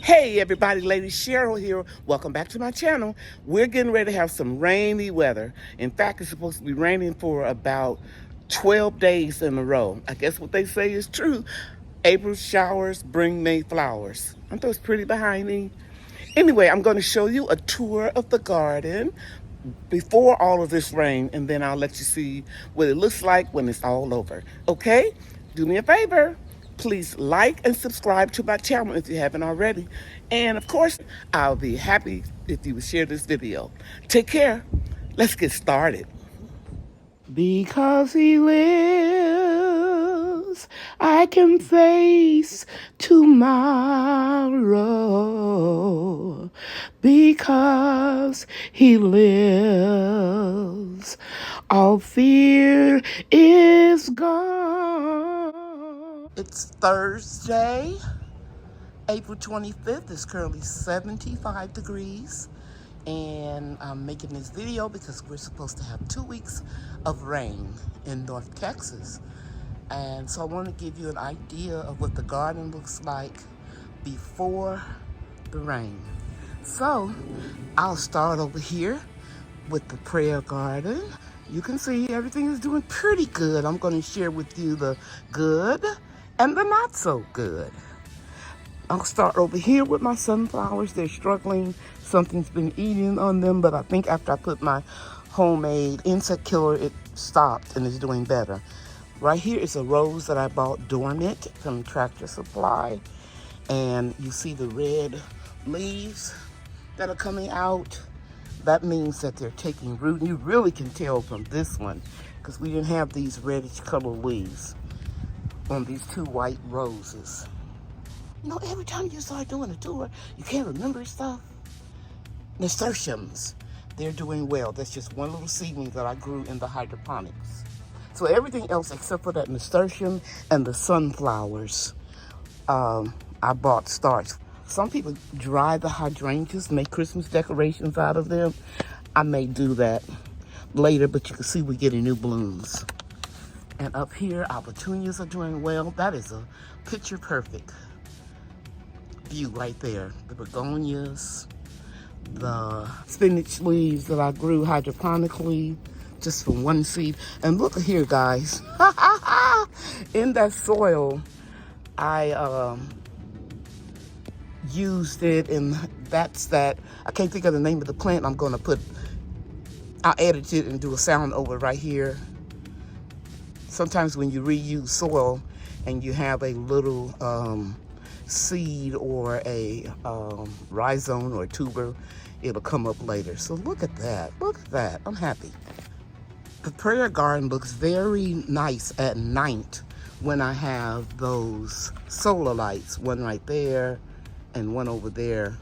Hey everybody, Lady Cheryl here. Welcome back to my channel. We're getting ready to have some rainy weather. In fact, it's supposed to be raining for about 12 days in a row. I guess what they say is true. April showers bring May flowers. Aren't those pretty behind me? Anyway, I'm going to show you a tour of the garden before all of this rain, and then I'll let you see what it looks like when it's all over. Okay? Do me a favor. Please like and subscribe to my channel if you haven't already. And of course, I'll be happy if you would share this video. Take care. Let's get started. Because he lives, I can face tomorrow. Because he lives, all fear is gone. It's Thursday, April 25th. It's currently 75 degrees. And I'm making this video because we're supposed to have 2 weeks of rain in North Texas. And so I want to give you an idea of what the garden looks like before the rain. So I'll start over here with the prayer garden. You can see everything is doing pretty good. I'm going to share with you the good and the not so good. I'll start over here with my sunflowers. They're struggling. Something's been eating on them, but I think after I put my homemade insect killer, it stopped and is doing better. Right here is a rose that I bought dormant from Tractor Supply. And you see the red leaves that are coming out. That means that they're taking root. You really can tell from this one because we didn't have these reddish colored leaves on these two white roses. You know, every time you start doing a tour, you can't remember stuff. Nasturtiums, they're doing well. That's just one little seedling that I grew in the hydroponics. So everything else except for that nasturtium and the sunflowers, I bought starts. Some people dry the hydrangeas, make Christmas decorations out of them. I may do that later, but you can see we're getting new blooms. And up here, our petunias are doing well. That is a picture perfect view right there. The begonias, the spinach leaves that I grew hydroponically just from one seed. And look here, guys. In that soil, I used it, and that's that. I can't think of the name of the plant. I'll edit it and do a sound over right here. Sometimes when you reuse soil and you have a little seed or a rhizome or tuber, it'll come up later. So look at that. Look at that. I'm happy. The prayer garden looks very nice at night when I have those solar lights, one right there and one over there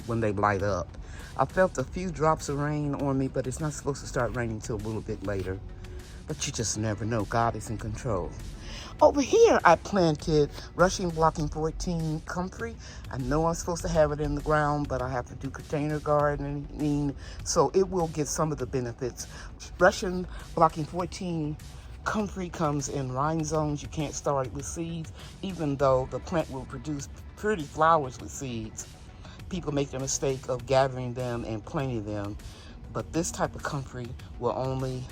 when they light up. I felt a few drops of rain on me, but it's not supposed to start raining till a little bit later. But you just never know. God is in control. Over here, I planted Russian Blocking 14 Comfrey. I know I'm supposed to have it in the ground, but I have to do container gardening, so it will get some of the benefits. Russian Blocking 14 Comfrey comes in rhizomes. You can't start it with seeds, even though the plant will produce pretty flowers with seeds. People make the mistake of gathering them and planting them, but this type of comfrey will only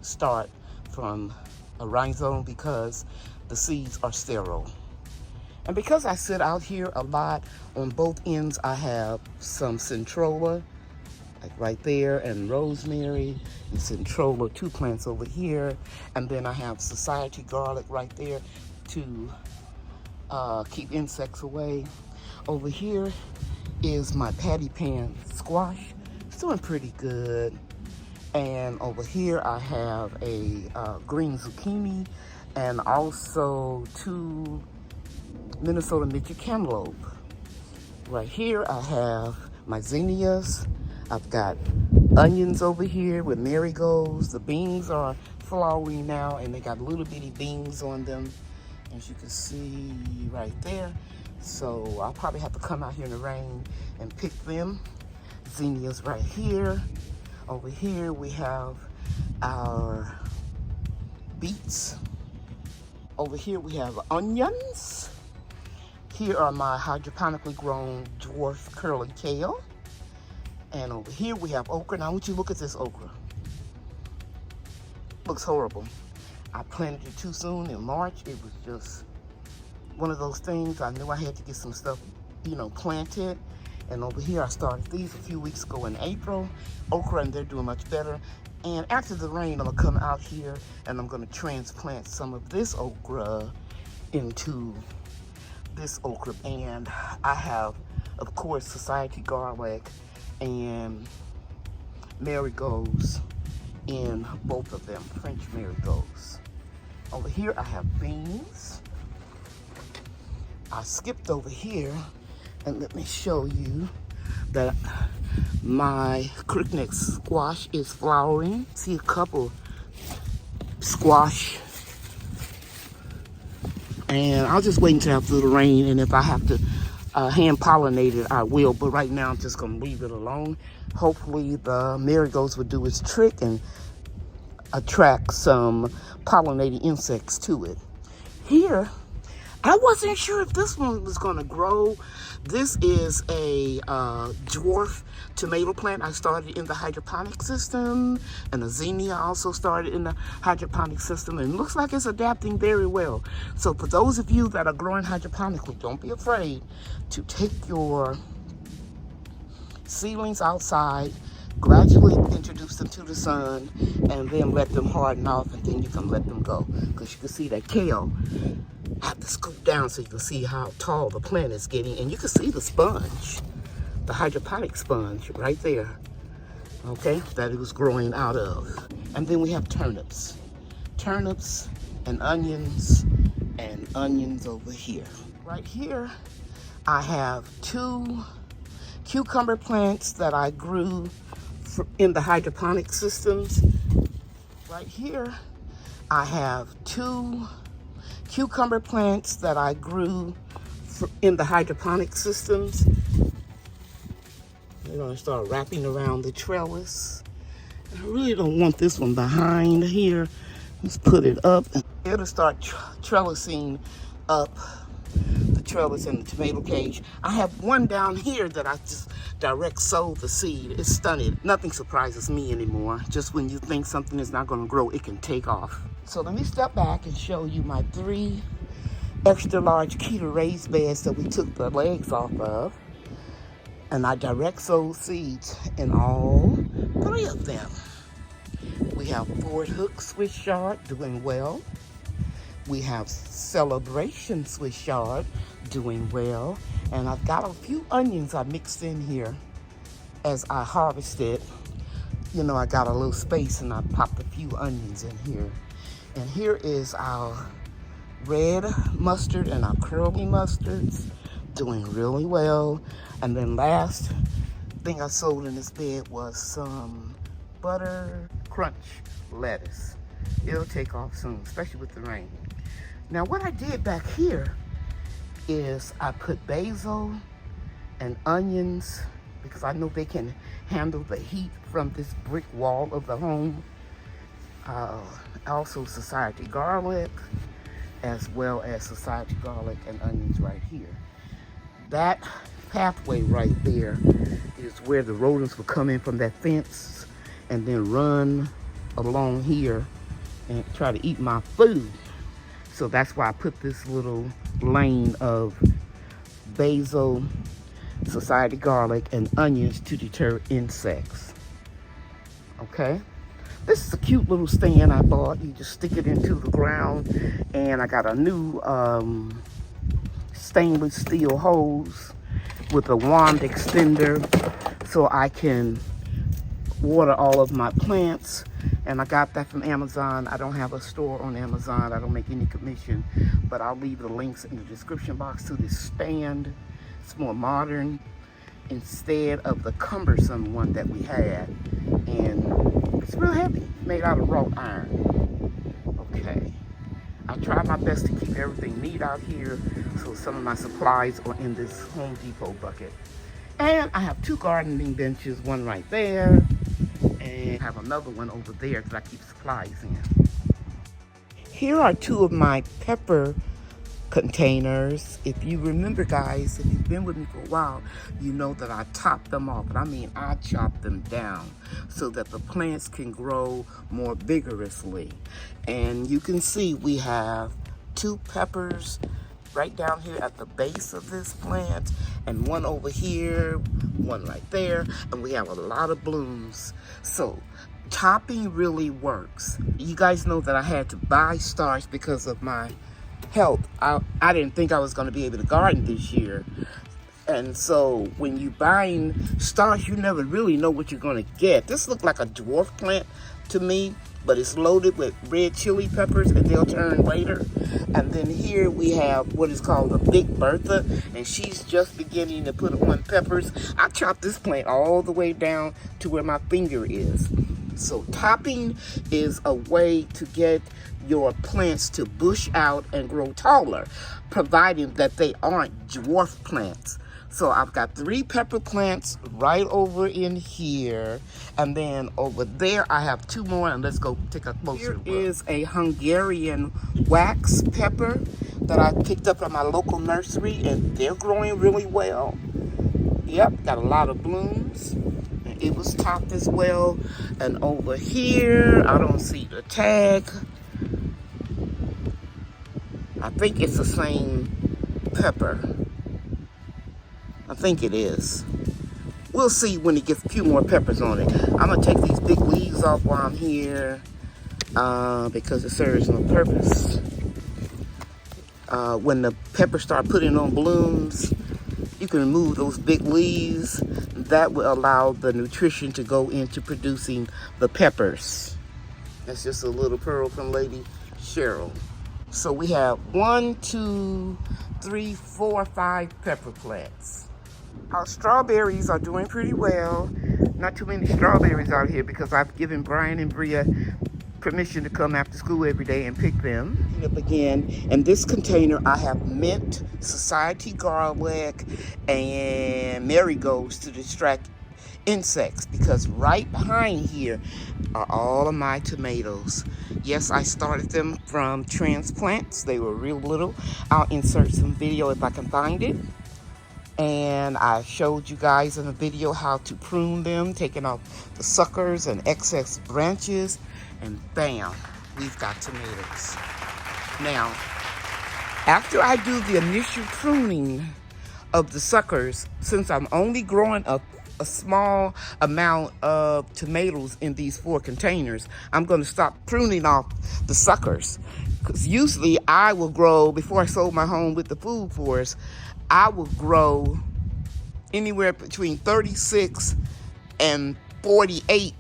start from a rhizome because the seeds are sterile. And because I sit out here a lot, on both ends I have some centrola, like right there, and rosemary and centrola, two plants over here. And then I have society garlic right there to keep insects away. Over here is my patty pan squash. It's doing pretty good. And over here I have a green zucchini and also 2 Minnesota midget cantaloupe. Right here I have my zinnias. I've got onions over here with marigolds. The beans are flowering now and they got little bitty beans on them, as you can see right there. So I'll probably have to come out here in the rain and pick them. Zinnias right here. Over here we have our beets. Over here we have onions. Here are my hydroponically grown dwarf curly kale. And over here we have okra. Now I want you to look at this okra. Looks horrible. I planted it too soon in March. It was just one of those things. I knew I had to get some stuff, you know, planted. And over here I started these a few weeks ago in April. Okra, and they're doing much better. And after the rain, I'm gonna come out here and I'm gonna transplant some of this okra into this okra. And I have, of course, society garlic and marigolds in both of them, French marigolds. Over here I have beans. I skipped over here, and let me show you that my crookneck squash is flowering. See a couple squash. And I'll just wait until after the rain, and if I have to hand pollinate it, I will. But right now I'm just gonna leave it alone. Hopefully the marigolds will do its trick and attract some pollinating insects to it. Here, I wasn't sure if this one was gonna grow. This is a dwarf tomato plant I started in the hydroponic system, and a zinnia also started in the hydroponic system, and it looks like it's adapting very well. So for those of you that are growing hydroponically, don't be afraid to take your seedlings outside, gradually introduce them to the sun, and then let them harden off, and then you can let them go. Because you can see that kale, I have to scoop down so you can see how tall the plant is getting, and you can see the sponge, the hydroponic sponge right there, okay, that it was growing out of. And then we have turnips and onions over here. Right here, I have 2 cucumber plants that I grew in the hydroponic systems. Right here, I have 2 cucumber plants that I grew in the hydroponic systems. We're gonna start wrapping around the trellis. I really don't want this one behind here. Let's put it up. It'll start trellising up the trellis and the tomato cage. I have one down here that I just direct sowed the seed. It's stunted. Nothing surprises me anymore. Just when you think something is not gonna grow, it can take off. So let me step back and show you my 3 extra large Keter raised beds that we took the legs off of. And I direct sowed seeds in all 3 of them. We have Ford Hook Swiss Yard doing well. We have Celebration Swiss Yard doing well. And I've got a few onions I mixed in here as I harvested. You know, I got a little space and I popped a few onions in here. And here is our red mustard and our curly mustards doing really well. And then last thing I sowed in this bed was some butter crunch lettuce. It'll take off soon, especially with the rain. Now what I did back here is I put basil and onions because I know they can handle the heat from this brick wall of the home. Also society garlic, as well as society garlic and onions right here. That pathway right there is where the rodents will come in from that fence and then run along here and try to eat my food. So that's why I put this little lane of basil, society garlic, and onions to deter insects. Okay? This is a cute little stand I bought. You just stick it into the ground. And I got a new stainless steel hose with a wand extender so I can water all of my plants. And I got that from Amazon. I don't have a store on Amazon. I don't make any commission, but I'll leave the links in the description box to this stand. It's more modern instead of the cumbersome one that we had. And it's real heavy, made out of wrought iron. Okay. I try my best to keep everything neat out here, so some of my supplies are in this Home Depot bucket. And I have 2 gardening benches, one right there, and I have another one over there that I keep supplies in. Here are 2 of my pepper containers. If you remember, guys, if you've been with me for a while, you know that I top them off. And I mean, I chop them down so that the plants can grow more vigorously. And you can see we have 2 peppers right down here at the base of this plant, and one over here, one right there, and we have a lot of blooms. So topping really works. You guys know that I had to buy starch because of my health. I didn't think I was going to be able to garden this year. And so when you buying starch, you never really know what you're going to get. This looked like a dwarf plant to me, but it's loaded with red chili peppers, and they'll turn later. And then here we have what is called a Big Bertha, and she's just beginning to put on peppers. I chopped this plant all the way down to where my finger is. So topping is a way to get your plants to bush out and grow taller, providing that they aren't dwarf plants. So I've got 3 pepper plants right over in here. And then over there, I have 2 more. And let's go take a closer look. Here is a Hungarian wax pepper that I picked up at my local nursery. And they're growing really well. Yep, got a lot of blooms. And it was topped as well. And over here, I don't see the tag. I think it's the same pepper. I think it is. We'll see when it gets a few more peppers on it. I'm going to take these big leaves off while I'm here because it serves no purpose. When the peppers start putting on blooms, you can remove those big leaves. That will allow the nutrition to go into producing the peppers. That's just a little pearl from Lady Cheryl. So we have 1, 2, 3, 4, 5 pepper plants. Our strawberries are doing pretty well. Not too many strawberries out here because I've given Brian and Bria permission to come after school every day and pick them. Up again, in this container I have mint, society garlic, and marigolds to distract insects, because right behind here are all of my tomatoes. Yes, I started them from transplants. They were real little. I'll insert some video if I can find it. And I showed you guys in the video how to prune them, taking off the suckers and excess branches, and bam, we've got tomatoes. Now, after I do the initial pruning of the suckers, since I'm only growing a small amount of tomatoes in these 4 containers, I'm going to stop pruning off the suckers. Because usually I will grow, before I sold my home with the food forest, I will grow anywhere between 36 and 48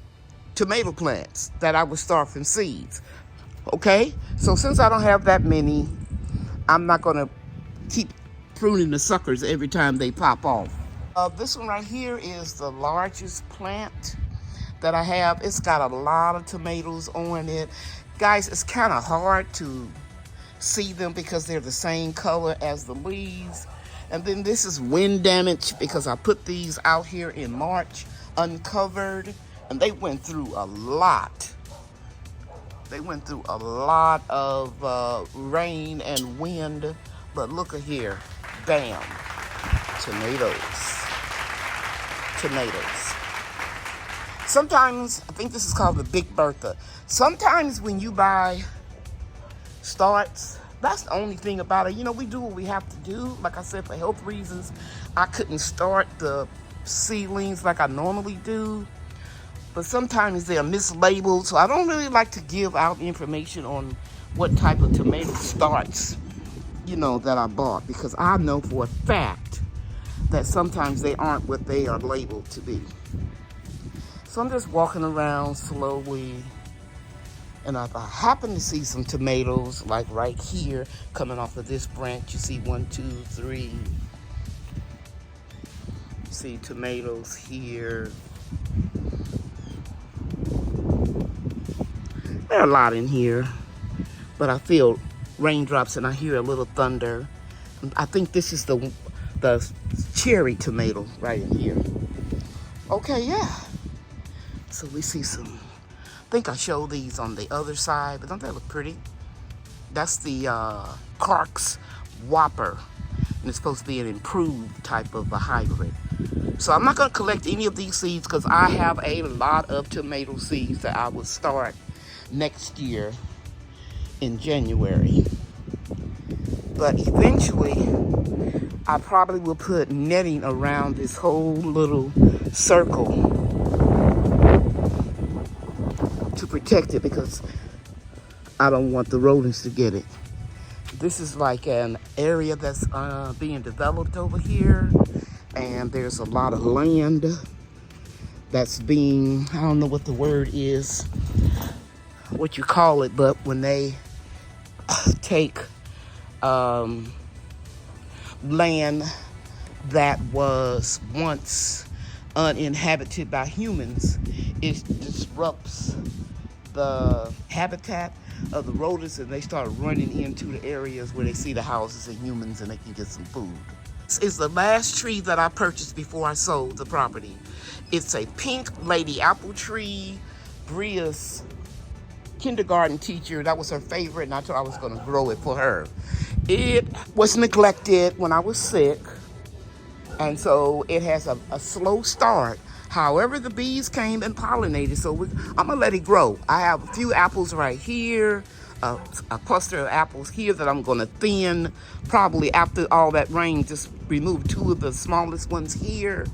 tomato plants that I would start from seeds. Okay? So since I don't have that many, I'm not going to keep pruning the suckers every time they pop off. This one right here is the largest plant that I have. It's got a lot of tomatoes on it. Guys, it's kind of hard to see them because they're the same color as the leaves. And then this is wind damage because I put these out here in March uncovered, and they went through a lot. They went through a lot of rain and wind, but look at here, bam, tomatoes. Sometimes, I think this is called the Big Bertha. Sometimes when you buy starts, that's the only thing about it. You know, we do what we have to do. Like I said, for health reasons, I couldn't start the seedlings like I normally do. But sometimes they're mislabeled, so I don't really like to give out information on what type of tomato starts, you know, that I bought, because I know for a fact that sometimes they aren't what they are labeled to be. So I'm just walking around slowly, and if I happen to see some tomatoes, like right here, coming off of this branch, you see 1, 2, 3. See tomatoes here. There are a lot in here, but I feel raindrops and I hear a little thunder. I think this is the cherry tomato right in here. Okay, yeah. So we see some, I think I showed these on the other side, but don't they look pretty? That's the Clark's Whopper. And it's supposed to be an improved type of a hybrid. So I'm not going to collect any of these seeds because I have a lot of tomato seeds that I will start next year in January. But eventually, I probably will put netting around this whole little circle to protect it because I don't want the rodents to get it. This is like an area that's being developed over here, and there's a lot of land that's being, I don't know what the word is, what you call it, but when they take land that was once uninhabited by humans, it disrupts the habitat of the rodents, and they start running into the areas where they see the houses and humans and they can get some food. This is the last tree that I purchased before I sold the property. It's a pink lady apple tree. Bria's kindergarten teacher, that was her favorite, and I thought I was going to grow it for her. It was neglected when I was sick, and so it has a slow start. However, the bees came and pollinated, so I'm gonna let it grow. I have a few apples right here, a cluster of apples here that I'm gonna thin. Probably after all that rain, just remove two of the smallest ones here.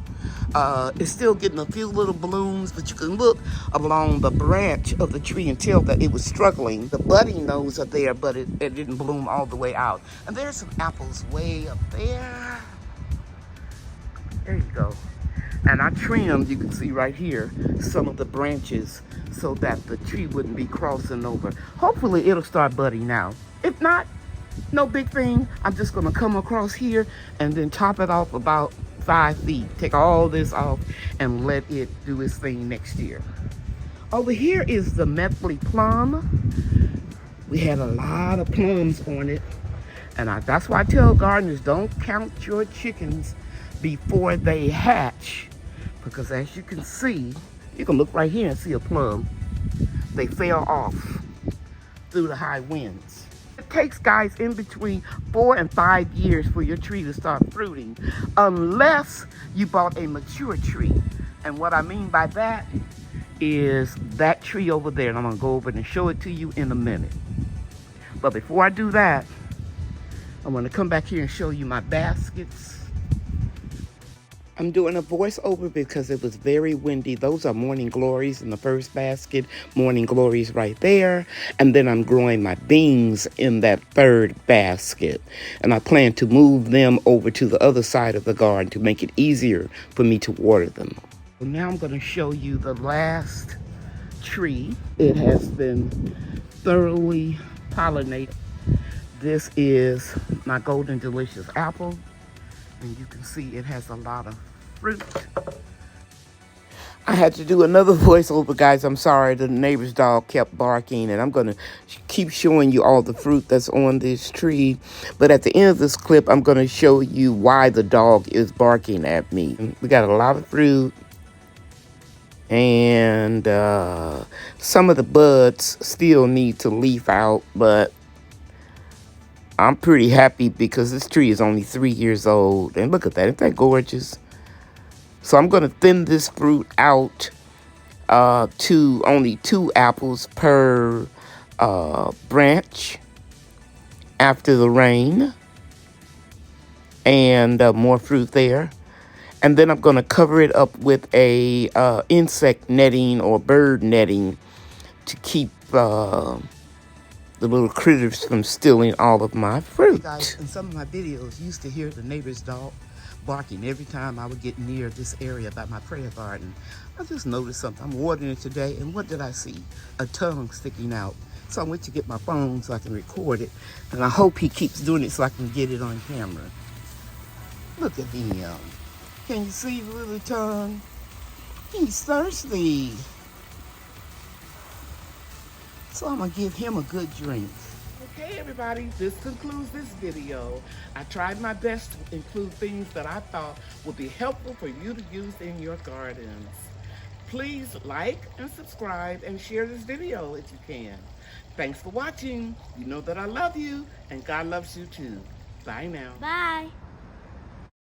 It's still getting a few little blooms, but you can look along the branch of the tree and tell that it was struggling. The budding nodes are there, but it didn't bloom all the way out. And there's some apples way up there. There you go. And I trimmed, you can see right here, some of the branches so that the tree wouldn't be crossing over. Hopefully it'll start budding now. If not, no big thing. I'm just gonna come across here and then chop it off about 5 feet. Take all this off and let it do its thing next year. Over here is the Methley plum. We had a lot of plums on it. And that's why I tell gardeners, don't count your chickens before they hatch, because as you can see, you can look right here and see a plum. They fell off through the high winds. It takes, guys, in between 4 and 5 years for your tree to start fruiting, unless you bought a mature tree. And what I mean by that is that tree over there, and I'm gonna go over and show it to you in a minute. But before I do that, I'm gonna come back here and show you my baskets. I'm doing a voiceover because it was very windy. Those are morning glories in the first basket, morning glories right there. And then I'm growing my beans in that third basket. And I plan to move them over to the other side of the garden to make it easier for me to water them. So now I'm going to show you the last tree. It has been thoroughly pollinated. This is my Golden Delicious apple. And you can see it has a lot of fruit. I had to do another voiceover, guys. I'm sorry. The neighbor's dog kept barking, and I'm going to keep showing you all the fruit that's on this tree. But at the end of this clip, I'm going to show you why the dog is barking at me. We got a lot of fruit, and some of the buds still need to leaf out, but I'm pretty happy because this tree is only 3 years old. And look at that. Isn't that gorgeous? So I'm going to thin this fruit out to only 2 apples per branch after the rain. And more fruit there. And then I'm going to cover it up with a insect netting or bird netting to keep the little critters from stealing all of my fruit. Hey guys, in some of my videos, you used to hear the neighbor's dog barking every time I would get near this area by my prayer garden. I just noticed something. I'm watering it today, and what did I see? A tongue sticking out. So I went to get my phone so I can record it, and I hope he keeps doing it so I can get it on camera. Look at him. Can you see the little tongue? He's thirsty. So I'm gonna give him a good drink. Okay, everybody, this concludes this video. I tried my best to include things that I thought would be helpful for you to use in your gardens. Please like and subscribe and share this video if you can. Thanks for watching. You know that I love you, and God loves you too. Bye now. Bye.